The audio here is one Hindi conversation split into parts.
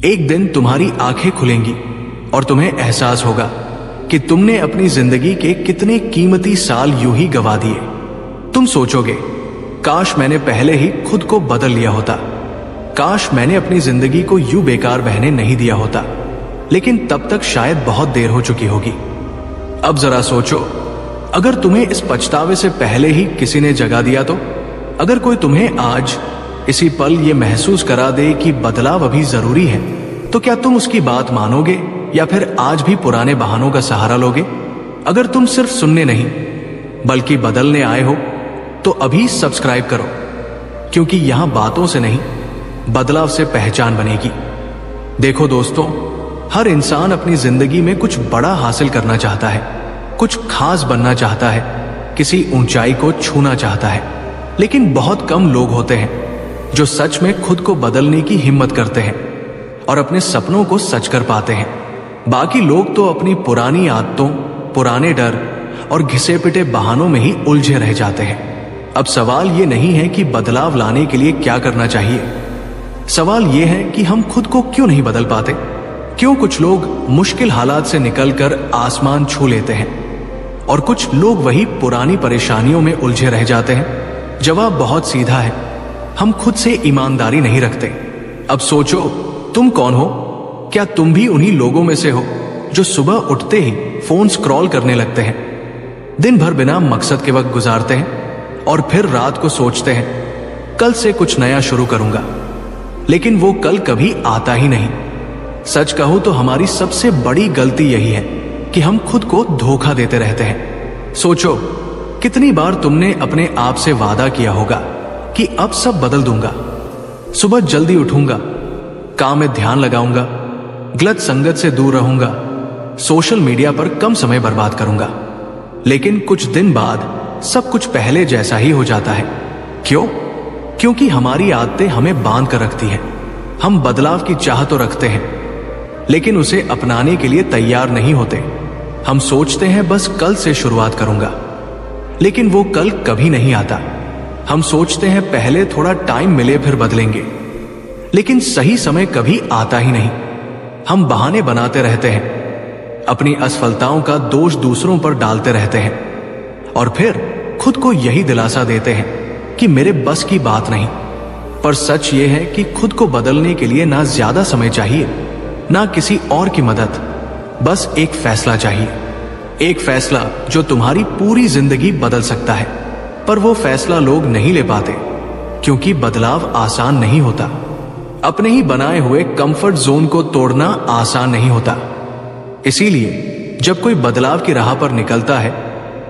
एक दिन तुम्हारी आंखें खुलेंगी और तुम्हें एहसास होगा कि तुमने अपनी जिंदगी के कितने कीमती साल यूं ही गवा दिए। तुम सोचोगे, काश मैंने पहले ही खुद को बदल लिया होता, काश मैंने अपनी जिंदगी को यूं बेकार बहने नहीं दिया होता। लेकिन तब तक शायद बहुत देर हो चुकी होगी। अब जरा सोचो, अगर तुम्हें इस पछतावे से पहले ही किसी ने जगा दिया तो? अगर कोई तुम्हें आज इसी पल ये महसूस करा दे कि बदलाव अभी जरूरी है, तो क्या तुम उसकी बात मानोगे या फिर आज भी पुराने बहानों का सहारा लोगे? अगर तुम सिर्फ सुनने नहीं बल्कि बदलने आए हो तो अभी सब्सक्राइब करो, क्योंकि यहां बातों से नहीं बदलाव से पहचान बनेगी। देखो दोस्तों, हर इंसान अपनी जिंदगी में कुछ बड़ा हासिल करना चाहता है, कुछ खास बनना चाहता है, किसी ऊंचाई को छूना चाहता है। लेकिन बहुत कम लोग होते हैं जो सच में खुद को बदलने की हिम्मत करते हैं और अपने सपनों को सच कर पाते हैं। बाकी लोग तो अपनी पुरानी आदतों, पुराने डर और घिसे पिटे बहानों में ही उलझे रह जाते हैं। अब सवाल ये नहीं है कि बदलाव लाने के लिए क्या करना चाहिए, सवाल ये है कि हम खुद को क्यों नहीं बदल पाते। क्यों कुछ लोग मुश्किल हालात से निकलकर आसमान छू लेते हैं और कुछ लोग वही पुरानी परेशानियों में उलझे रह जाते हैं? जवाब बहुत सीधा है, हम खुद से ईमानदारी नहीं रखते। अब सोचो, तुम कौन हो? क्या तुम भी उन्हीं लोगों में से हो जो सुबह उठते ही फोन स्क्रॉल करने लगते हैं, दिन भर बिना मकसद के वक्त गुजारते हैं और फिर रात को सोचते हैं कल से कुछ नया शुरू करूंगा, लेकिन वो कल कभी आता ही नहीं? सच कहूं तो हमारी सबसे बड़ी गलती यही है कि हम खुद को धोखा देते रहते हैं। सोचो, कितनी बार तुमने अपने आप से वादा किया होगा कि अब सब बदल दूंगा, सुबह जल्दी उठूंगा, काम में ध्यान लगाऊंगा, गलत संगत से दूर रहूंगा, सोशल मीडिया पर कम समय बर्बाद करूंगा। लेकिन कुछ दिन बाद सब कुछ पहले जैसा ही हो जाता है। क्यों? क्योंकि हमारी आदतें हमें बांध कर रखती हैं। हम बदलाव की चाह तो रखते हैं, लेकिन उसे अपनाने के लिए तैयार नहीं होते। हम सोचते हैं बस कल से शुरुआत करूंगा, लेकिन वो कल कभी नहीं आता। हम सोचते हैं पहले थोड़ा टाइम मिले फिर बदलेंगे, लेकिन सही समय कभी आता ही नहीं। हम बहाने बनाते रहते हैं, अपनी असफलताओं का दोष दूसरों पर डालते रहते हैं और फिर खुद को यही दिलासा देते हैं कि मेरे बस की बात नहीं। पर सच ये है कि खुद को बदलने के लिए ना ज्यादा समय चाहिए, ना किसी और की मदद, बस एक फैसला चाहिए। एक फैसला जो तुम्हारी पूरी जिंदगी बदल सकता है। पर वो फैसला लोग नहीं ले पाते, क्योंकि बदलाव आसान नहीं होता। अपने ही बनाए हुए कंफर्ट जोन को तोड़ना आसान नहीं होता। इसीलिए जब कोई बदलाव की राह पर निकलता है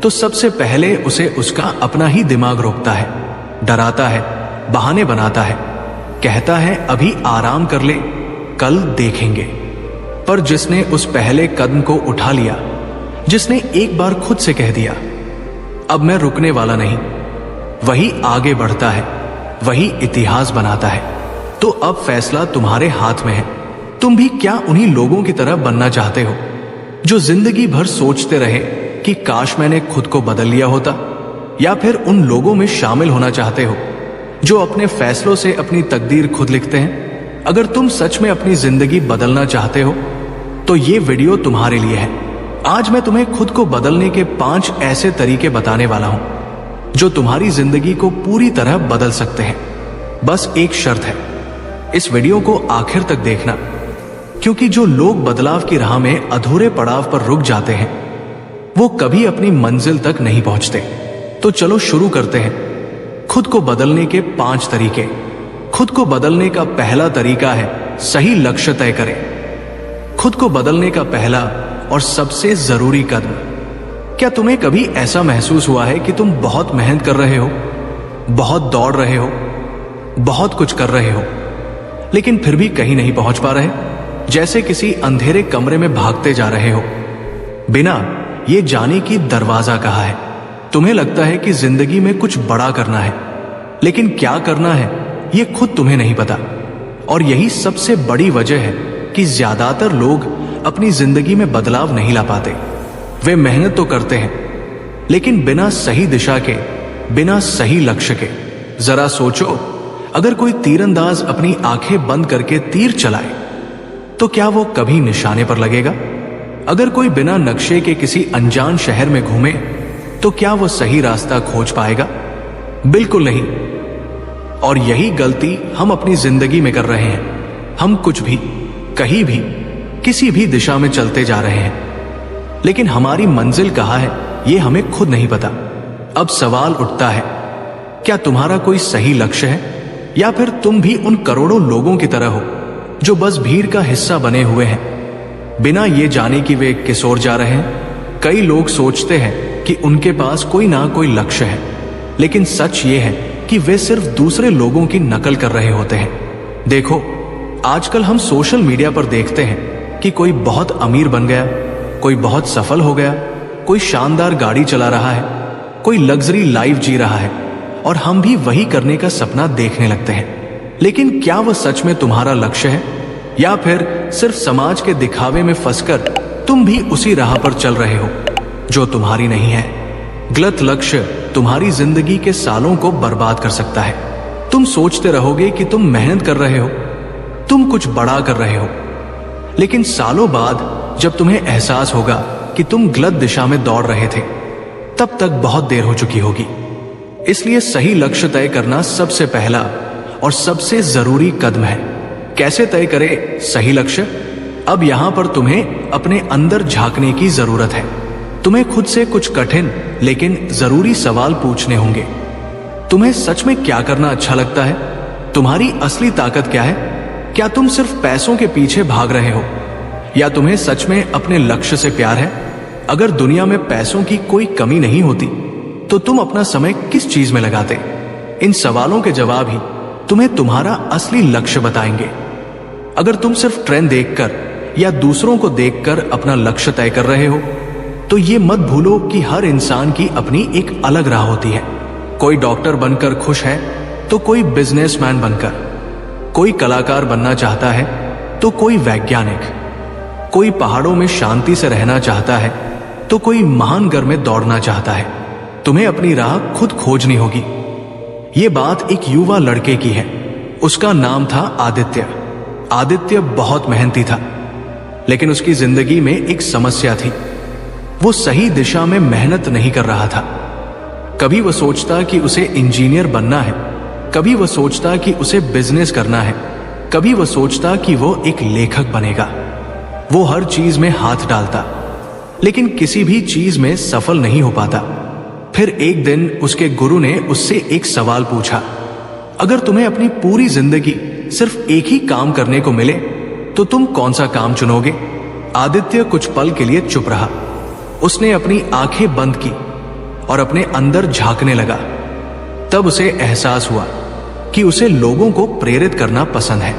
तो सबसे पहले उसे उसका अपना ही दिमाग रोकता है, डराता है, बहाने बनाता है, कहता है अभी आराम कर ले, कल देखेंगे। पर जिसने उस पहले कदम को उठा लिया, जिसने एक बार खुद से कह दिया अब मैं रुकने वाला नहीं, वही आगे बढ़ता है, वही इतिहास बनाता है। तो अब फैसला तुम्हारे हाथ में है। तुम भी क्या उन्हीं लोगों की तरह बनना चाहते हो जो जिंदगी भर सोचते रहे कि काश मैंने खुद को बदल लिया होता, या फिर उन लोगों में शामिल होना चाहते हो जो अपने फैसलों से अपनी तकदीर खुद लिखते हैं? अगर तुम सच में अपनी जिंदगी बदलना चाहते हो तो ये वीडियो तुम्हारे लिए है। आज मैं तुम्हें खुद को बदलने के 5 ऐसे तरीके बताने वाला हूं जो तुम्हारी जिंदगी को पूरी तरह बदल सकते हैं। बस एक शर्त है, इस वीडियो को आखिर तक देखना, क्योंकि जो लोग बदलाव की राह में अधूरे पड़ाव पर रुक जाते हैं वो कभी अपनी मंजिल तक नहीं पहुंचते। तो चलो शुरू करते हैं। खुद को बदलने के 5 तरीके। खुद को बदलने का पहला तरीका है सही लक्ष्य तय करें। खुद को बदलने का पहला और सबसे जरूरी कदम। क्या तुम्हें कभी ऐसा महसूस हुआ है कि तुम बहुत मेहनत कर रहे हो, बहुत दौड़ रहे हो, बहुत कुछ कर रहे हो, लेकिन फिर भी कहीं नहीं पहुंच पा रहे? जैसे किसी अंधेरे कमरे में भागते जा रहे हो, बिना ये जाने कि दरवाजा कहाँ है। तुम्हें लगता है कि जिंदगी में कुछ बड़ा करना है, लेकिन क्या करना है ये खुद तुम्हें नहीं पता। और यही सबसे बड़ी वजह है कि ज्यादातर लोग अपनी जिंदगी में बदलाव नहीं ला पाते। वे मेहनत तो करते हैं, लेकिन बिना सही दिशा के, बिना सही लक्ष्य के। जरा सोचो, अगर कोई तीरंदाज अपनी आंखें बंद करके तीर चलाए तो क्या वो कभी निशाने पर लगेगा? अगर कोई बिना नक्शे के किसी अनजान शहर में घूमे तो क्या वो सही रास्ता खोज पाएगा? बिल्कुल नहीं। और यही गलती हम अपनी जिंदगी में कर रहे हैं। हम कुछ भी, कहीं भी, किसी भी दिशा में चलते जा रहे हैं, लेकिन हमारी मंजिल कहाँ है ये हमें खुद नहीं पता। अब सवाल उठता है, क्या तुम्हारा कोई सही लक्ष्य है, या फिर तुम भी उन करोड़ों लोगों की तरह हो जो बस भीड़ का हिस्सा बने हुए हैं, बिना ये जाने कि वे किस ओर जा रहे हैं? कई लोग सोचते हैं कि उनके पास कोई ना कोई लक्ष्य है, लेकिन सच ये है कि वे सिर्फ दूसरे लोगों की नकल कर रहे होते हैं। देखो, आजकल हम सोशल मीडिया पर देखते हैं कि कोई बहुत अमीर बन गया, कोई बहुत सफल हो गया, कोई शानदार गाड़ी चला रहा है, कोई लग्जरी लाइफ जी रहा है, और हम भी वही करने का सपना देखने लगते हैं। लेकिन क्या वह सच में तुम्हारा लक्ष्य है, या फिर सिर्फ समाज के दिखावे में फंसकर तुम भी उसी राह पर चल रहे हो जो तुम्हारी नहीं है? गलत लक्ष्य तुम्हारी जिंदगी के सालों को बर्बाद कर सकता है। तुम सोचते रहोगे कि तुम मेहनत कर रहे हो, तुम कुछ बड़ा कर रहे हो, लेकिन सालों बाद जब तुम्हें एहसास होगा कि तुम गलत दिशा में दौड़ रहे थे, तब तक बहुत देर हो चुकी होगी। इसलिए सही लक्ष्य तय करना सबसे पहला और सबसे जरूरी कदम है। कैसे तय करें सही लक्ष्य? अब यहां पर तुम्हें अपने अंदर झांकने की जरूरत है। तुम्हें खुद से कुछ कठिन लेकिन जरूरी सवाल पूछने होंगे। तुम्हें सच में क्या करना अच्छा लगता है? तुम्हारी असली ताकत क्या है? क्या तुम सिर्फ पैसों के पीछे भाग रहे हो, या तुम्हें सच में अपने लक्ष्य से प्यार है? अगर दुनिया में पैसों की कोई कमी नहीं होती तो तुम अपना समय किस चीज में लगाते? इन सवालों के जवाब ही तुम्हें तुम्हारा असली लक्ष्य बताएंगे। अगर तुम सिर्फ ट्रेंड देखकर या दूसरों को देखकर अपना लक्ष्य तय कर रहे हो, तो ये मत भूलो कि हर इंसान की अपनी एक अलग राह होती है। कोई डॉक्टर बनकर खुश है तो कोई बिजनेसमैन बनकर, कोई कलाकार बनना चाहता है तो कोई वैज्ञानिक, कोई पहाड़ों में शांति से रहना चाहता है तो कोई महान घर में दौड़ना चाहता है। तुम्हें अपनी राह खुद खोजनी होगी। ये बात एक युवा लड़के की है। उसका नाम था आदित्य। आदित्य बहुत मेहनती था, लेकिन उसकी जिंदगी में एक समस्या थी। वो सही दिशा में मेहनत नहीं कर रहा था। कभी वो सोचता कि उसे इंजीनियर बनना है, कभी वो सोचता कि उसे बिजनेस करना है, कभी वो सोचता कि वो एक लेखक बनेगा। वो हर चीज में हाथ डालता, लेकिन किसी भी चीज में सफल नहीं हो पाता। फिर एक दिन उसके गुरु ने उससे एक सवाल पूछा, अगर तुम्हें अपनी पूरी जिंदगी सिर्फ एक ही काम करने को मिले तो तुम कौन सा काम चुनोगे? आदित्य कुछ पल के लिए चुप रहा। उसने अपनी आंखें बंद की और अपने अंदर झांकने लगा। तब उसे एहसास हुआ कि उसे लोगों को प्रेरित करना पसंद है।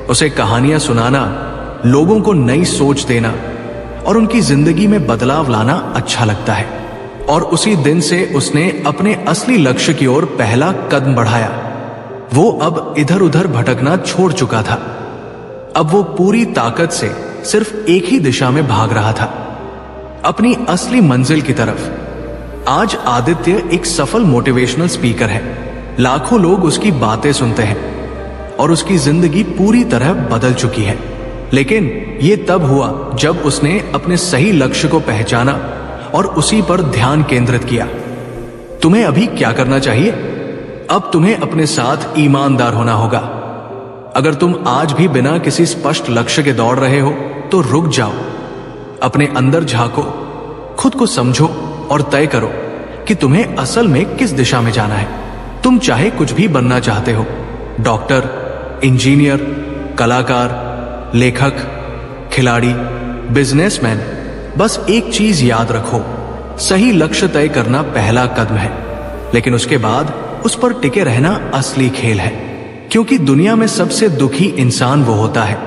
उसे कहानियां सुनाना, लोगों को नई सोच देना और उनकी जिंदगी में बदलाव लाना अच्छा लगता है। और उसी दिन से उसने अपने असली लक्ष्य की ओर पहला कदम बढ़ाया। वो अब इधर उधर भटकना छोड़ चुका था। अब वो पूरी ताकत से सिर्फ एक ही दिशा में भाग रहा था, अपनी असली मंजिल की तरफ। आज आदित्य एक सफल मोटिवेशनल स्पीकर है। लाखों लोग उसकी बातें सुनते हैं और उसकी जिंदगी पूरी तरह बदल चुकी है। लेकिन ये तब हुआ जब उसने अपने सही लक्ष्य को पहचाना और उसी पर ध्यान केंद्रित किया। तुम्हें अभी क्या करना चाहिए? अब तुम्हें अपने साथ ईमानदार होना होगा। अगर तुम आज भी बिना किसी स्पष्ट लक्ष्य के दौड़ रहे हो तो रुक जाओ, अपने अंदर झांको, खुद को समझो और तय करो कि तुम्हें असल में किस दिशा में जाना है। तुम चाहे कुछ भी बनना चाहते हो, डॉक्टर, इंजीनियर, कलाकार, लेखक, खिलाड़ी, बिजनेसमैन, बस एक चीज याद रखो, सही लक्ष्य तय करना पहला कदम है, लेकिन उसके बाद उस पर टिके रहना असली खेल है। क्योंकि दुनिया में सबसे दुखी इंसान वो होता है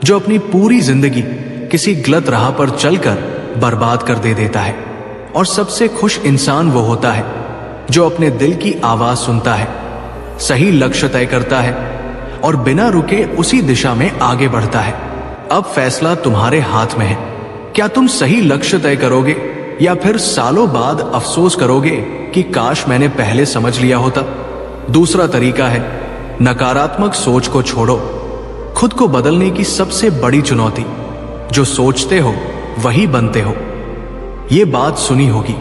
जो अपनी पूरी जिंदगी किसी गलत राह पर चलकर बर्बाद कर देता है, और सबसे खुश इंसान वो होता है जो अपने दिल की आवाज सुनता है, सही लक्ष्य तय करता है और बिना रुके उसी दिशा में आगे बढ़ता है। अब फैसला तुम्हारे हाथ में है। क्या तुम सही लक्ष्य तय करोगे या फिर सालों बाद अफसोस करोगे कि काश मैंने पहले समझ लिया होता? दूसरा तरीका है, नकारात्मक सोच को छोड़ो। खुद को बदलने की सबसे बड़ी चुनौती, जो सोचते हो वही बनते हो। ये बात सुनी होगी,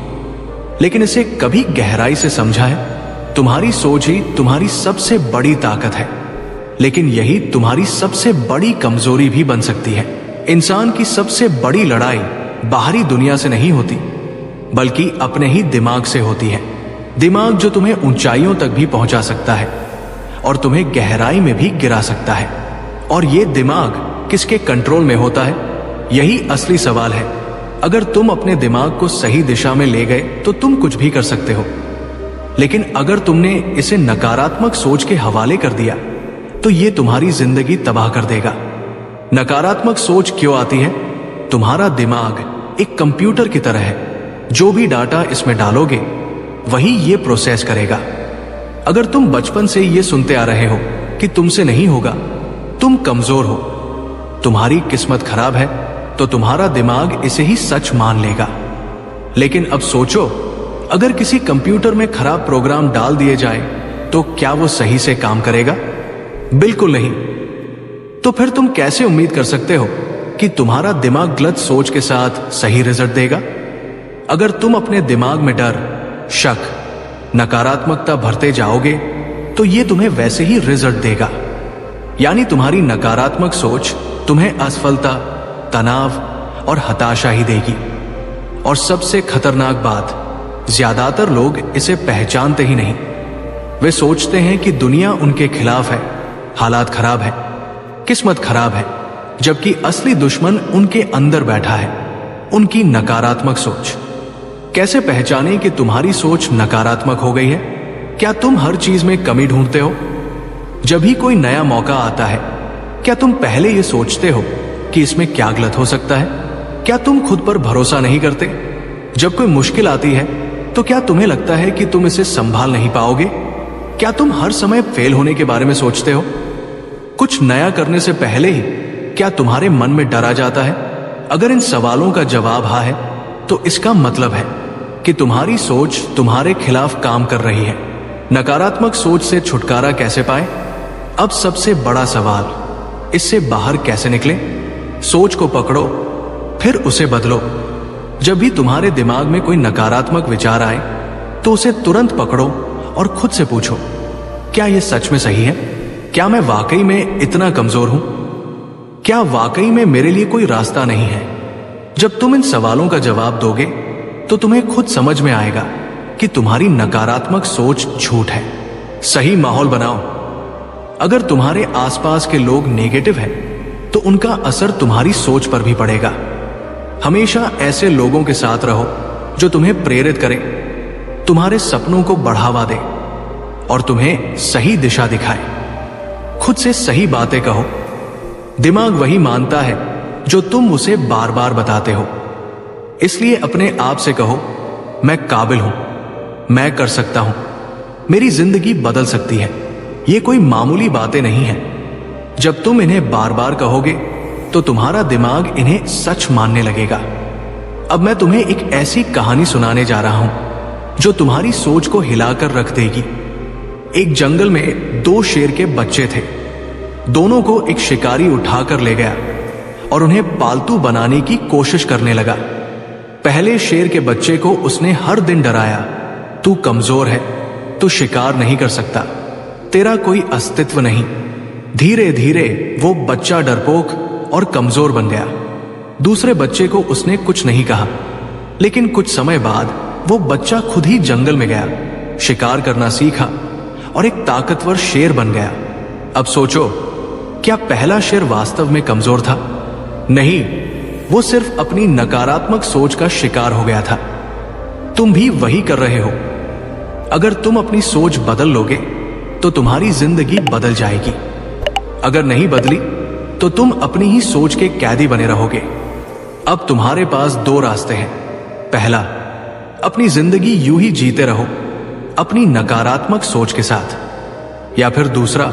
लेकिन इसे कभी गहराई से समझा है? तुम्हारी सोच ही तुम्हारी सबसे बड़ी ताकत है, लेकिन यही तुम्हारी सबसे बड़ी कमजोरी भी बन सकती है। इंसान की सबसे बड़ी लड़ाई बाहरी दुनिया से नहीं होती, बल्कि अपने ही दिमाग से होती है। दिमाग जो तुम्हें ऊंचाइयों तक भी पहुंचा सकता है और तुम्हें गहराई में भी गिरा सकता है। और ये दिमाग किसके कंट्रोल में होता है, यही असली सवाल है। अगर तुम अपने दिमाग को सही दिशा में ले गए तो तुम कुछ भी कर सकते हो, लेकिन अगर तुमने इसे नकारात्मक सोच के हवाले कर दिया तो ये तुम्हारी जिंदगी तबाह कर देगा। नकारात्मक सोच क्यों आती है? तुम्हारा दिमाग एक कंप्यूटर की तरह है, जो भी डाटा इसमें डालोगे वही ये प्रोसेस करेगा। अगर तुम बचपन से ये सुनते आ रहे हो कि तुमसे नहीं होगा, तुम कमजोर हो, तुम्हारी किस्मत खराब है, तो तुम्हारा दिमाग इसे ही सच मान लेगा। लेकिन अब सोचो, अगर किसी कंप्यूटर में खराब प्रोग्राम डाल दिए जाए तो क्या वो सही से काम करेगा? बिल्कुल नहीं। तो फिर तुम कैसे उम्मीद कर सकते हो कि तुम्हारा दिमाग गलत सोच के साथ सही रिजल्ट देगा? अगर तुम अपने दिमाग में डर, शक, नकारात्मकता भरते जाओगे तो ये तुम्हें वैसे ही रिजल्ट देगा। यानी तुम्हारी नकारात्मक सोच तुम्हें असफलता, तनाव और हताशा ही देगी। और सबसे खतरनाक बात, ज्यादातर लोग इसे पहचानते ही नहीं। वे सोचते हैं कि दुनिया उनके खिलाफ है, हालात खराब है, किस्मत खराब है, जबकि असली दुश्मन उनके अंदर बैठा है, उनकी नकारात्मक सोच। कैसे पहचाने कि तुम्हारी सोच नकारात्मक हो गई है? क्या तुम हर चीज में कमी ढूंढते हो? जब भी कोई नया मौका आता है, क्या तुम पहले ये सोचते हो कि इसमें क्या गलत हो सकता है? क्या तुम खुद पर भरोसा नहीं करते? जब कोई मुश्किल आती है तो क्या तुम्हें लगता है कि तुम इसे संभाल नहीं पाओगे? क्या तुम हर समय फेल होने के बारे में सोचते हो? कुछ नया करने से पहले ही क्या तुम्हारे मन में डर आ जाता है? अगर इन सवालों का जवाब हाँ है, तो इसका मतलब है कि तुम्हारी सोच तुम्हारे खिलाफ काम कर रही है। नकारात्मक सोच से छुटकारा कैसे पाए? अब सबसे बड़ा सवाल, इससे बाहर कैसे निकले? सोच को पकड़ो, फिर उसे बदलो। जब भी तुम्हारे दिमाग में कोई नकारात्मक विचार आए तो उसे तुरंत पकड़ो और खुद से पूछो, क्या यह सच में सही है? क्या मैं वाकई में इतना कमजोर हूं? क्या वाकई में मेरे लिए कोई रास्ता नहीं है? जब तुम इन सवालों का जवाब दोगे तो तुम्हें खुद समझ में आएगा कि तुम्हारी नकारात्मक सोच झूठ है। सही माहौल बनाओ। अगर तुम्हारे आसपास के लोग नेगेटिव हैं, तो उनका असर तुम्हारी सोच पर भी पड़ेगा। हमेशा ऐसे लोगों के साथ रहो जो तुम्हें प्रेरित करें, तुम्हारे सपनों को बढ़ावा दे और तुम्हें सही दिशा दिखाए। खुद से सही बातें कहो। दिमाग वही मानता है जो तुम उसे बार बार बताते हो। इसलिए अपने आप से कहो, मैं काबिल हूं, मैं कर सकता हूं, मेरी जिंदगी बदल सकती है। ये कोई मामूली बातें नहीं हैं। जब तुम इन्हें बार बार कहोगे तो तुम्हारा दिमाग इन्हें सच मानने लगेगा। अब मैं तुम्हें एक ऐसी कहानी सुनाने जा रहा हूं जो तुम्हारी सोच को हिलाकर रख देगी। एक जंगल में दो शेर के बच्चे थे। दोनों को एक शिकारी उठाकर ले गया और उन्हें पालतू बनाने की कोशिश करने लगा। पहले शेर के बच्चे को उसने हर दिन डराया, तू कमजोर है, तू शिकार नहीं कर सकता, तेरा कोई अस्तित्व नहीं। धीरे धीरे वो बच्चा डरपोक और कमजोर बन गया। दूसरे बच्चे को उसने कुछ नहीं कहा, लेकिन कुछ समय बाद वो बच्चा खुद ही जंगल में गया, शिकार करना सीखा और एक ताकतवर शेर बन गया। अब सोचो, क्या पहला शेर वास्तव में कमजोर था? नहीं, वो सिर्फ अपनी नकारात्मक सोच का शिकार हो गया था। तुम भी वही कर रहे हो। अगर तुम अपनी सोच बदल लोगे तो तुम्हारी जिंदगी बदल जाएगी। अगर नहीं बदली तो तुम अपनी ही सोच के कैदी बने रहोगे। अब तुम्हारे पास दो रास्ते हैं। पहला, अपनी जिंदगी यूं ही जीते रहो अपनी नकारात्मक सोच के साथ, या फिर दूसरा,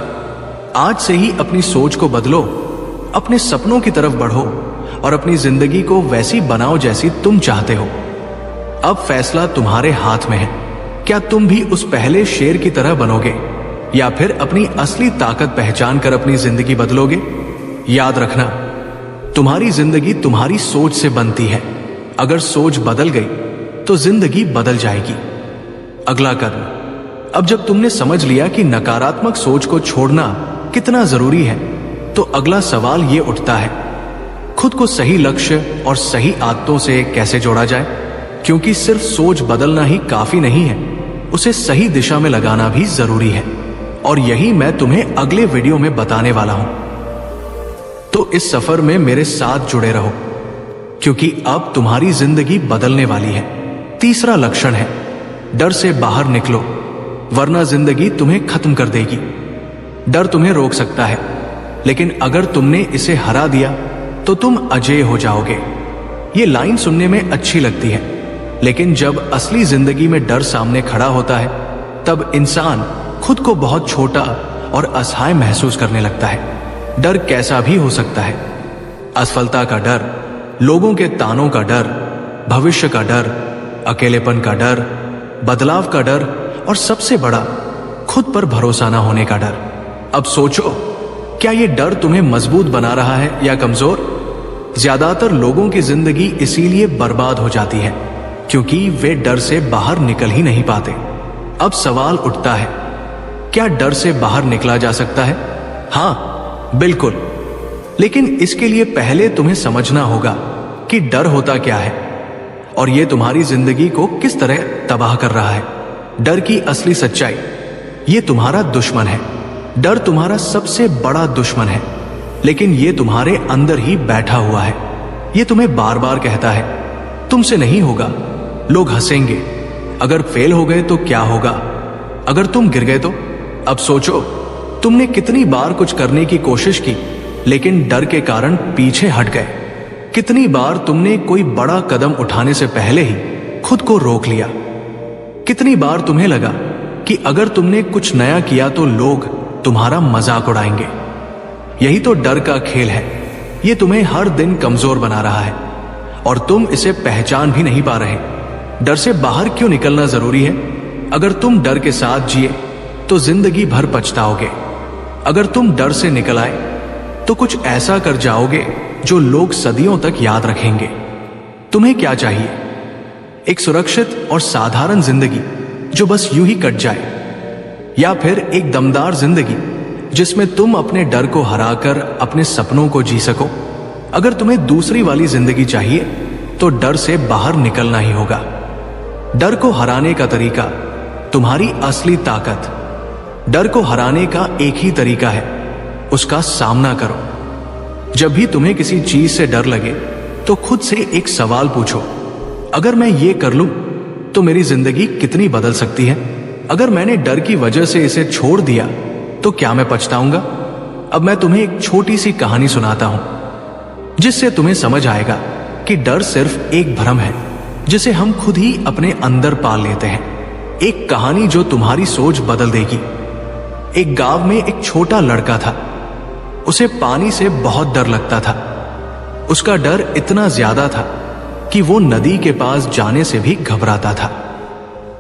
आज से ही अपनी सोच को बदलो, अपने सपनों की तरफ बढ़ो और अपनी जिंदगी को वैसी बनाओ जैसी तुम चाहते हो। अब फैसला तुम्हारे हाथ में है। क्या तुम भी उस पहले शेर की तरह बनोगे या फिर अपनी असली ताकत पहचान कर अपनी जिंदगी बदलोगे? याद रखना, तुम्हारी जिंदगी तुम्हारी सोच से बनती है। अगर सोच बदल गई तो जिंदगी बदल जाएगी। अगला कर्म। अब जब तुमने समझ लिया कि नकारात्मक सोच को छोड़ना कितना जरूरी है, तो अगला सवाल यह उठता है, खुद को सही लक्ष्य और सही आदतों से कैसे जोड़ा जाए? क्योंकि सिर्फ सोच बदलना ही काफी नहीं है, उसे सही दिशा में लगाना भी जरूरी है। और यही मैं तुम्हें अगले वीडियो में बताने वाला हूं। तो इस सफर में मेरे साथ जुड़े रहो, क्योंकि अब तुम्हारी जिंदगी बदलने वाली है। तीसरा लक्षण है, डर से बाहर निकलो, वरना जिंदगी तुम्हें खत्म कर देगी। डर तुम्हें रोक सकता है, लेकिन अगर तुमने इसे हरा दिया तो तुम अजेय हो जाओगे। ये लाइन सुनने में अच्छी लगती है, लेकिन जब असली जिंदगी में डर सामने खड़ा होता है, तब इंसान खुद को बहुत छोटा और असहाय महसूस करने लगता है। डर कैसा भी हो सकता है। असफलता का डर, लोगों के तानों का डर, भविष्य का डर, अकेलेपन का डर, बदलाव का डर और सबसे बड़ा, खुद पर भरोसा ना होने का डर। अब सोचो, क्या ये डर तुम्हें मजबूत बना रहा है या कमजोर? ज्यादातर लोगों की जिंदगी इसीलिए बर्बाद हो जाती है, क्योंकि वे डर से बाहर निकल ही नहीं पाते। अब सवाल उठता है, क्या डर से बाहर निकला जा सकता है? हां, बिल्कुल। लेकिन इसके लिए पहले तुम्हें समझना होगा कि डर होता क्या है और यह तुम्हारी जिंदगी को किस तरह तबाह कर रहा है। डर की असली सच्चाई, यह तुम्हारा दुश्मन है। डर तुम्हारा सबसे बड़ा दुश्मन है, लेकिन यह तुम्हारे अंदर ही बैठा हुआ है। यह तुम्हें बार बार कहता है, तुमसे नहीं होगा, लोग हंसेंगे, अगर फेल हो गए तो क्या होगा, अगर तुम गिर गए तो। अब सोचो, तुमने कितनी बार कुछ करने की कोशिश की, लेकिन डर के कारण पीछे हट गए। कितनी बार तुमने कोई बड़ा कदम उठाने से पहले ही खुद को रोक लिया। कितनी बार तुम्हें लगा कि अगर तुमने कुछ नया किया तो लोग तुम्हारा मजाक उड़ाएंगे। यही तो डर का खेल है। यह तुम्हें हर दिन कमजोर बना रहा है और तुम इसे पहचान भी नहीं पा रहे। डर से बाहर क्यों निकलना जरूरी है? अगर तुम डर के साथ जिए तो जिंदगी भर पछताओगे। अगर तुम डर से निकल आए तो कुछ ऐसा कर जाओगे जो लोग सदियों तक याद रखेंगे। तुम्हें क्या चाहिए? एक सुरक्षित और साधारण जिंदगी जो बस यूं ही कट जाए, या फिर एक दमदार जिंदगी जिसमें तुम अपने डर को हराकर अपने सपनों को जी सको? अगर तुम्हें दूसरी वाली जिंदगी चाहिए तो डर से बाहर निकलना ही होगा। डर को हराने का तरीका, तुम्हारी असली ताकत। डर को हराने का एक ही तरीका है, उसका सामना करो। जब भी तुम्हें किसी चीज से डर लगे तो खुद से एक सवाल पूछो, अगर मैं ये कर लूं तो मेरी जिंदगी कितनी बदल सकती है? अगर मैंने डर की वजह से इसे छोड़ दिया तो क्या मैं पछताऊंगा? अब मैं तुम्हें एक छोटी सी कहानी सुनाता हूं, जिससे तुम्हें समझ आएगा कि डर सिर्फ एक भ्रम है जिसे हम खुद ही अपने अंदर पाल लेते हैं। एक कहानी जो तुम्हारी सोच बदल देगी। एक गांव में एक छोटा लड़का था। उसे पानी से बहुत डर लगता था। उसका डर इतना ज्यादा था कि वो नदी के पास जाने से भी घबराता था।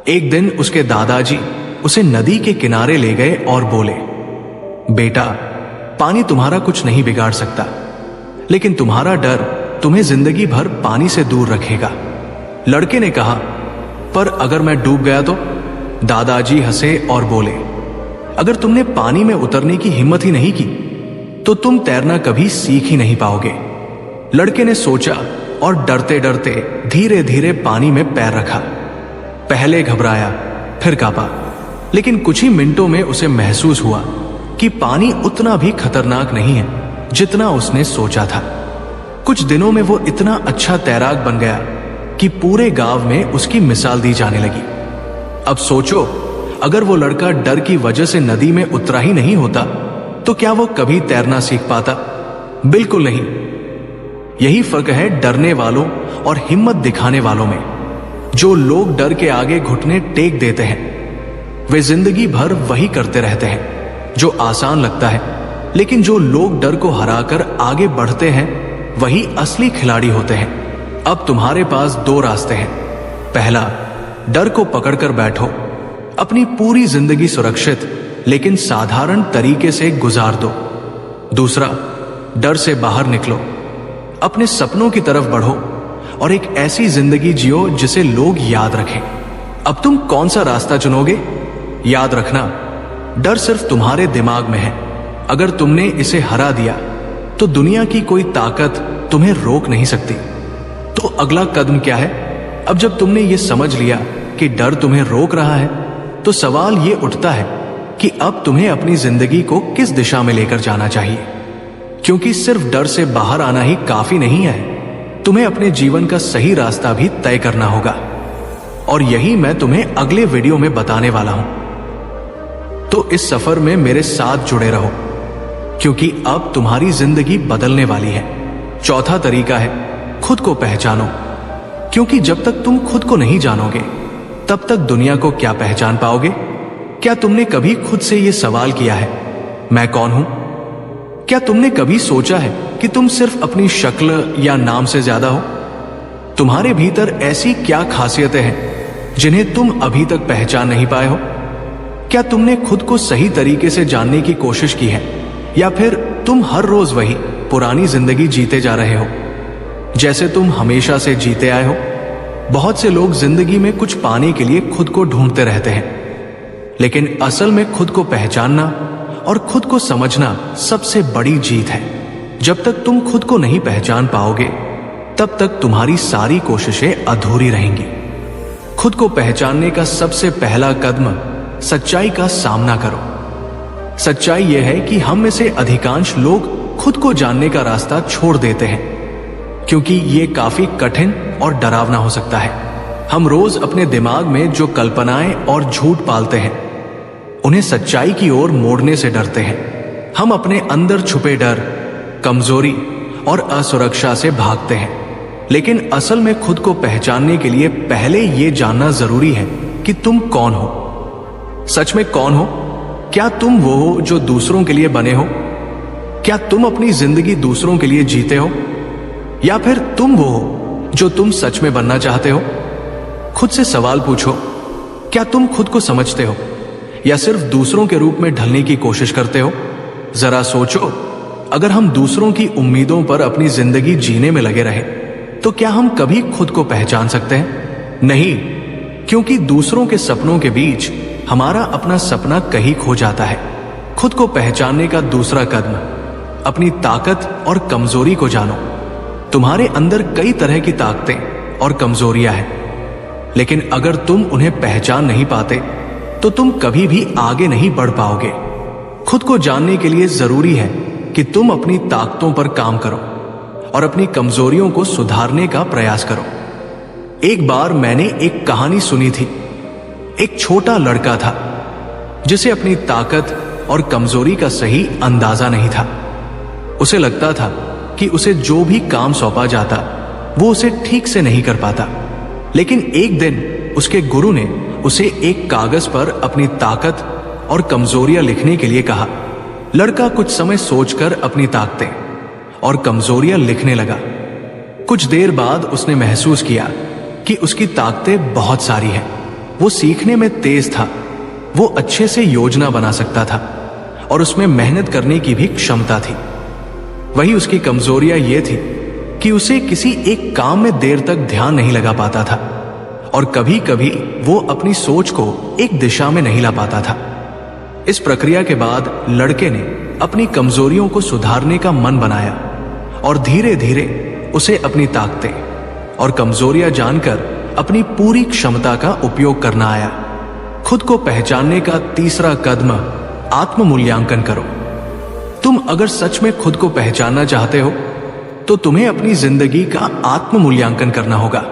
एक दिन उसके दादाजी उसे नदी के किनारे ले गए और बोले, बेटा, पानी तुम्हारा कुछ नहीं बिगाड़ सकता, लेकिन तुम्हारा डर तुम्हें जिंदगी भर पानी से दूर रखेगा। लड़के ने कहा, पर अगर मैं डूब गया तो? दादाजी हंसे और बोले, अगर तुमने पानी में उतरने की हिम्मत ही नहीं की तो तुम तैरना कभी सीख ही नहीं पाओगे। लड़के ने सोचा और डरते डरते धीरे धीरे पानी में पैर रखा। पहले घबराया, फिर कांपा, लेकिन कुछ ही मिनटों में उसे महसूस हुआ कि पानी उतना भी खतरनाक नहीं है जितना उसने सोचा था। कुछ दिनों में वो इतना अच्छा तैराक बन गया कि पूरे गांव में उसकी मिसाल दी जाने लगी। अब सोचो, अगर वो लड़का डर की वजह से नदी में उतरा ही नहीं होता तो क्या वो कभी तैरना सीख पाता? बिल्कुल नहीं। यही फर्क है डरने वालों और हिम्मत दिखाने वालों में। जो लोग डर के आगे घुटने टेक देते हैं, वे जिंदगी भर वही करते रहते हैं जो आसान लगता है, लेकिन जो लोग डर को हराकर आगे बढ़ते हैं, वही असली खिलाड़ी होते हैं। अब तुम्हारे पास दो रास्ते हैं। पहला, डर को पकड़कर बैठो, अपनी पूरी जिंदगी सुरक्षित लेकिन साधारण तरीके से गुजार दो। दूसरा, डर से बाहर निकलो, अपने सपनों की तरफ बढ़ो और एक ऐसी जिंदगी जियो जिसे लोग याद रखें। अब तुम कौन सा रास्ता चुनोगे? याद रखना, डर सिर्फ तुम्हारे दिमाग में है। अगर तुमने इसे हरा दिया तो दुनिया की कोई ताकत तुम्हें रोक नहीं सकती। तो अगला कदम क्या है? अब जब तुमने ये समझ लिया कि डर तुम्हें रोक रहा है, तो सवाल ये उठता है कि अब तुम्हें अपनी जिंदगी को किस दिशा में लेकर जाना चाहिए। क्योंकि सिर्फ डर से बाहर आना ही काफी नहीं है, तुम्हें अपने जीवन का सही रास्ता भी तय करना होगा। और यही मैं तुम्हें अगले वीडियो में बताने वाला हूं। तो इस सफर में मेरे साथ जुड़े रहो, क्योंकि अब तुम्हारी जिंदगी बदलने वाली है। चौथा तरीका है, खुद को पहचानो। क्योंकि जब तक तुम खुद को नहीं जानोगे, तब तक दुनिया को क्या पहचान पाओगे? क्या तुमने कभी खुद से यह सवाल किया है, मैं कौन हूं? क्या तुमने कभी सोचा है कि तुम सिर्फ अपनी शक्ल या नाम से ज्यादा हो? तुम्हारे भीतर ऐसी क्या खासियतें हैं जिन्हें तुम अभी तक पहचान नहीं पाए हो? क्या तुमने खुद को सही तरीके से जानने की कोशिश की है, या फिर तुम हर रोज वही पुरानी जिंदगी जीते जा रहे हो जैसे तुम हमेशा से जीते आए हो? बहुत से लोग जिंदगी में कुछ पाने के लिए खुद को ढूंढते रहते हैं, लेकिन असल में खुद को पहचानना और खुद को समझना सबसे बड़ी जीत है। जब तक तुम खुद को नहीं पहचान पाओगे, तब तक तुम्हारी सारी कोशिशें अधूरी रहेंगी। खुद को पहचानने का सबसे पहला कदम सच्चाई का सामना करो। सच्चाई यह है कि हम में से अधिकांश लोग खुद को जानने का रास्ता छोड़ देते हैं, क्योंकि यह काफी कठिन और डरावना हो सकता है। हम रोज अपने दिमाग में जो कल्पनाएं और झूठ पालते हैं, उन्हें सच्चाई की ओर मोड़ने से डरते हैं। हम अपने अंदर छुपे डर, कमजोरी और असुरक्षा से भागते हैं। लेकिन असल में खुद को पहचानने के लिए पहले यह जानना जरूरी है कि तुम कौन हो। सच में कौन हो? क्या तुम वो हो जो दूसरों के लिए बने हो? क्या तुम अपनी जिंदगी दूसरों के लिए जीते हो, या फिर तुम वो हो जो तुम सच में बनना चाहते हो? खुद से सवाल पूछो, क्या तुम खुद को समझते हो, या सिर्फ दूसरों के रूप में ढलने की कोशिश करते हो? जरा सोचो, अगर हम दूसरों की उम्मीदों पर अपनी जिंदगी जीने में लगे रहे, तो क्या हम कभी खुद को पहचान सकते हैं? नहीं, क्योंकि दूसरों के सपनों के बीच हमारा अपना सपना कहीं खो जाता है। खुद को पहचानने का दूसरा कदम, अपनी ताकत और कमजोरी को जानो। तुम्हारे अंदर कई तरह की ताकतें और कमजोरियां हैं, लेकिन अगर तुम उन्हें पहचान नहीं पाते, तो तुम कभी भी आगे नहीं बढ़ पाओगे। खुद को जानने के लिए जरूरी है कि तुम अपनी ताकतों पर काम करो और अपनी कमजोरियों को सुधारने का प्रयास करो। एक बार मैंने एक कहानी सुनी थी। एक छोटा लड़का था जिसे अपनी ताकत और कमजोरी का सही अंदाजा नहीं था। उसे लगता था कि उसे जो भी काम सौंपा जाता, वो उसे ठीक से नहीं कर पाता। लेकिन एक दिन उसके गुरु ने उसे एक कागज पर अपनी ताकत और कमजोरियां लिखने के लिए कहा। लड़का कुछ समय सोचकर अपनी ताकतें और कमजोरियां लिखने लगा। कुछ देर बाद उसने महसूस किया कि उसकी ताकतें बहुत सारी हैं। वो सीखने में तेज था, वो अच्छे से योजना बना सकता था और उसमें मेहनत करने की भी क्षमता थी। वही उसकी कमजोरियां ये थी कि उसे किसी एक काम में देर तक ध्यान नहीं लगा पाता था और कभी कभी वो अपनी सोच को एक दिशा में नहीं ला पाता था। इस प्रक्रिया के बाद लड़के ने अपनी कमजोरियों को सुधारने का मन बनाया और धीरे धीरे उसे अपनी ताकतें और कमजोरियां जानकर अपनी पूरी क्षमता का उपयोग करना आया। खुद को पहचानने का तीसरा कदम, आत्म मूल्यांकन करो। तुम अगर सच में खुद को पहचानना चाहते हो, तो तुम्हें अपनी जिंदगी का आत्म मूल्यांकन करना होगा।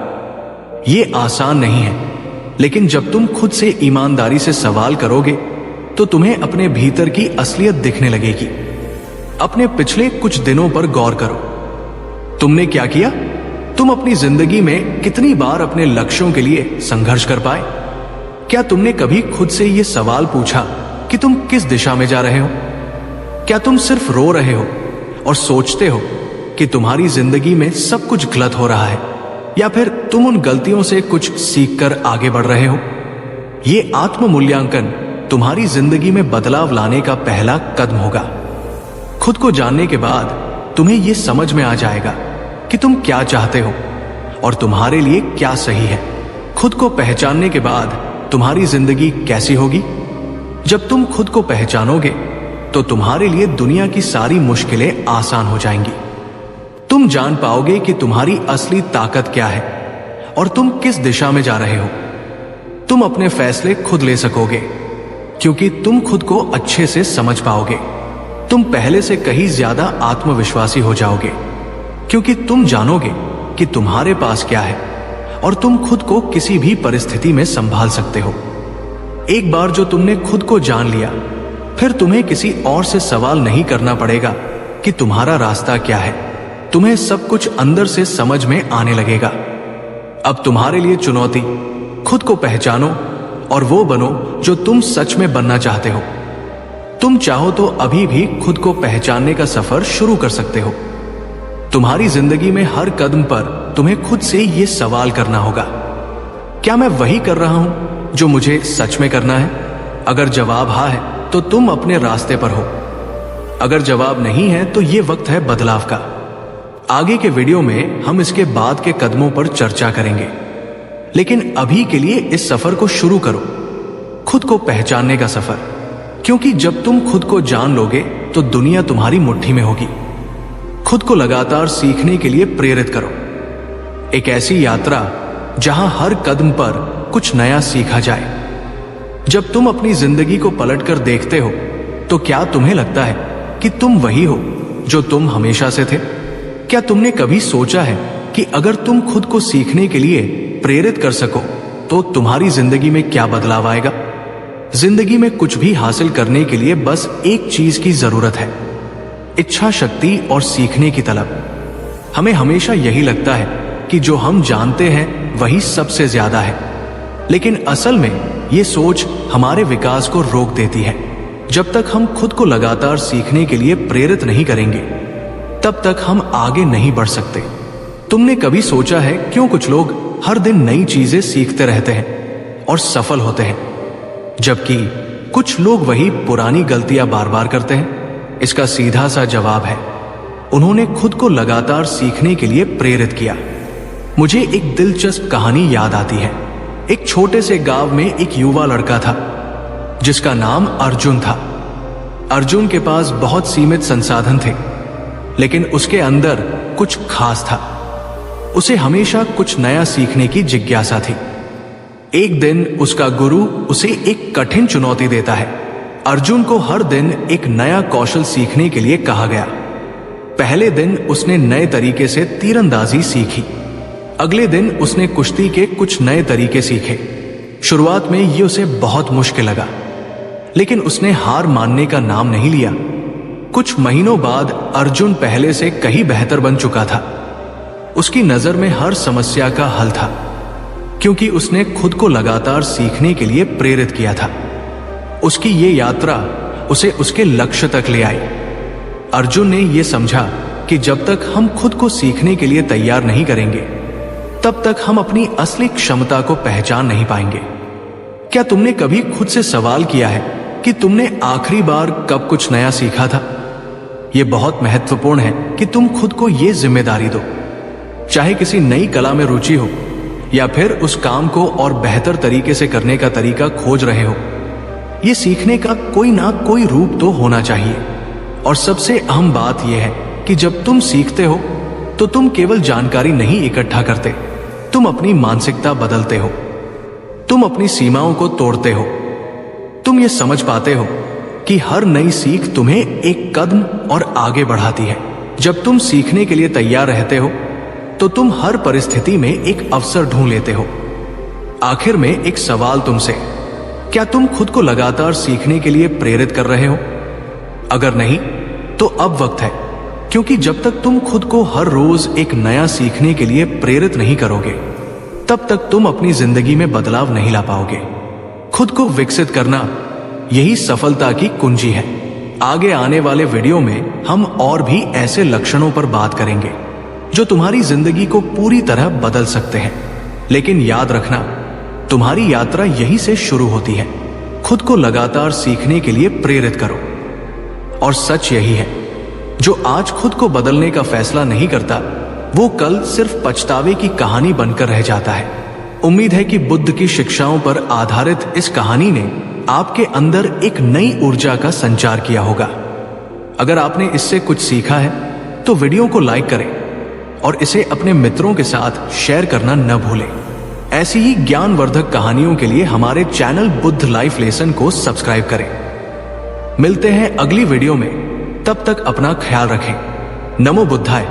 यह आसान नहीं है, लेकिन जब तुम खुद से ईमानदारी से सवाल करोगे, तो तुम्हें अपने भीतर की असलियत दिखने लगेगी। अपने पिछले कुछ दिनों पर गौर करो। तुमने क्या किया? तुम अपनी जिंदगी में कितनी बार अपने लक्ष्यों के लिए संघर्ष कर पाए? क्या तुमने कभी खुद से यह सवाल पूछा कि तुम किस दिशा में जा रहे हो? क्या तुम सिर्फ रो रहे हो और सोचते हो कि तुम्हारी जिंदगी में सब कुछ गलत हो रहा है, या फिर तुम उन गलतियों से कुछ सीखकर आगे बढ़ रहे हो? यह आत्म मूल्यांकन तुम्हारी जिंदगी में बदलाव लाने का पहला कदम होगा। खुद को जानने के बाद तुम्हें यह समझ में आ जाएगा कि तुम क्या चाहते हो और तुम्हारे लिए क्या सही है। खुद को पहचानने के बाद तुम्हारी जिंदगी कैसी होगी? जब तुम खुद को पहचानोगे तो तुम्हारे लिए दुनिया की सारी मुश्किलें आसान हो जाएंगी। तुम जान पाओगे कि तुम्हारी असली ताकत क्या है और तुम किस दिशा में जा रहे हो। तुम अपने फैसले खुद ले सकोगे क्योंकि तुम खुद को अच्छे से समझ पाओगे। तुम पहले से कहीं ज्यादा आत्मविश्वासी हो जाओगे क्योंकि तुम जानोगे कि तुम्हारे पास क्या है और तुम खुद को किसी भी परिस्थिति में संभाल सकते हो। एक बार जो तुमने खुद को जान लिया, फिर तुम्हें किसी और से सवाल नहीं करना पड़ेगा कि तुम्हारा रास्ता क्या है। तुम्हें सब कुछ अंदर से समझ में आने लगेगा। अब तुम्हारे लिए चुनौती, खुद को पहचानो और वो बनो जो तुम सच में बनना चाहते हो। तुम चाहो तो अभी भी खुद को पहचानने का सफर शुरू कर सकते हो। तुम्हारी जिंदगी में हर कदम पर तुम्हें खुद से ये सवाल करना होगा, क्या मैं वही कर रहा हूं जो मुझे सच में करना है? अगर जवाब हाँ है तो तुम अपने रास्ते पर हो। अगर जवाब नहीं है तो ये वक्त है बदलाव का। आगे के वीडियो में हम इसके बाद के कदमों पर चर्चा करेंगे, लेकिन अभी के लिए इस सफर को शुरू करो, खुद को पहचानने का सफर। क्योंकि जब तुम खुद को जान लोगे तो दुनिया तुम्हारी मुट्ठी में होगी। खुद को लगातार सीखने के लिए प्रेरित करो। एक ऐसी यात्रा जहां हर कदम पर कुछ नया सीखा जाए। जब तुम अपनी जिंदगी को पलटकर देखते हो तो क्या तुम्हें लगता है कि तुम वही हो जो तुम हमेशा से थे? क्या तुमने कभी सोचा है कि अगर तुम खुद को सीखने के लिए प्रेरित कर सको तो तुम्हारी जिंदगी में क्या बदलाव आएगा? जिंदगी में कुछ भी हासिल करने के लिए बस एक चीज की जरूरत है, इच्छा शक्ति और सीखने की तलब। हमें हमेशा यही लगता है कि जो हम जानते हैं वही सबसे ज्यादा है, लेकिन असल में ये सोच हमारे विकास को रोक देती है। जब तक हम खुद को लगातार सीखने के लिए प्रेरित नहीं करेंगे, तब तक हम आगे नहीं बढ़ सकते। तुमने कभी सोचा है क्यों कुछ लोग हर दिन नई चीजें सीखते रहते हैं और सफल होते हैं, जबकि कुछ लोग वही पुरानी गलतियां बार बार करते हैं? इसका सीधा सा जवाब है, उन्होंने खुद को लगातार सीखने के लिए प्रेरित किया। मुझे एक दिलचस्प कहानी याद आती है। एक छोटे से गांव में एक युवा लड़का था जिसका नाम अर्जुन था। अर्जुन के पास बहुत सीमित संसाधन थे, लेकिन उसके अंदर कुछ खास था। उसे हमेशा कुछ नया सीखने की जिज्ञासा थी। एक दिन उसका गुरु उसे एक कठिन चुनौती देता है। अर्जुन को हर दिन एक नया कौशल सीखने के लिए कहा गया। पहले दिन उसने नए तरीके से तीरंदाजी सीखी। अगले दिन उसने कुश्ती के कुछ नए तरीके सीखे। शुरुआत में ये उसे बहुत मुश्किल लगा, लेकिन उसने हार मानने का नाम नहीं लिया। कुछ महीनों बाद अर्जुन पहले से कहीं बेहतर बन चुका था। उसकी नजर में हर समस्या का हल था, क्योंकि उसने खुद को लगातार सीखने के लिए प्रेरित किया था। उसकी ये यात्रा उसे उसके लक्ष्य तक ले आई। अर्जुन ने यह समझा कि जब तक हम खुद को सीखने के लिए तैयार नहीं करेंगे, तब तक हम अपनी असली क्षमता को पहचान नहीं पाएंगे। क्या तुमने कभी खुद से सवाल किया है कि तुमने आखिरी बार कब कुछ नया सीखा था? यह बहुत महत्वपूर्ण है कि तुम खुद को यह जिम्मेदारी दो। चाहे किसी नई कला में रुचि हो या फिर उस काम को और बेहतर तरीके से करने का तरीका खोज रहे हो, यह सीखने का कोई ना कोई रूप तो होना चाहिए। और सबसे अहम बात यह है कि जब तुम सीखते हो तो तुम केवल जानकारी नहीं इकट्ठा करते, तुम अपनी मानसिकता बदलते हो। तुम अपनी सीमाओं को तोड़ते हो। तुम ये समझ पाते हो कि हर नई सीख तुम्हें एक कदम और आगे बढ़ाती है। जब तुम सीखने के लिए तैयार रहते हो तो तुम हर परिस्थिति में एक अवसर ढूंढ लेते हो। आखिर में एक सवाल तुमसे, क्या तुम खुद को लगातार सीखने के लिए प्रेरित कर रहे हो? अगर नहीं तो अब वक्त है, क्योंकि जब तक तुम खुद को हर रोज एक नया सीखने के लिए प्रेरित नहीं करोगे, तब तक तुम अपनी जिंदगी में बदलाव नहीं ला पाओगे। खुद को विकसित करना यही सफलता की कुंजी है। आगे आने वाले वीडियो में हम और भी ऐसे लक्षणों पर बात करेंगे जो तुम्हारी जिंदगी को पूरी तरह बदल सकते हैं। लेकिन याद रखना, तुम्हारी यात्रा यहीं से शुरू होती है। खुद को लगातार सीखने के लिए प्रेरित करो। और सच यही है, जो आज खुद को बदलने का फैसला नहीं करता, वो कल सिर्फ पछतावे की कहानी बनकर रह जाता है। उम्मीद है कि बुद्ध की शिक्षाओं पर आधारित इस कहानी ने आपके अंदर एक नई ऊर्जा का संचार किया होगा। अगर आपने इससे कुछ सीखा है तो वीडियो को लाइक करें और इसे अपने मित्रों के साथ शेयर करना न भूलें। ऐसी ही ज्ञानवर्धक कहानियों के लिए हमारे चैनल बुद्ध लाइफ लेसन को सब्सक्राइब करें। मिलते हैं अगली वीडियो में, तब तक अपना ख्याल रखें। नमो बुद्धाय।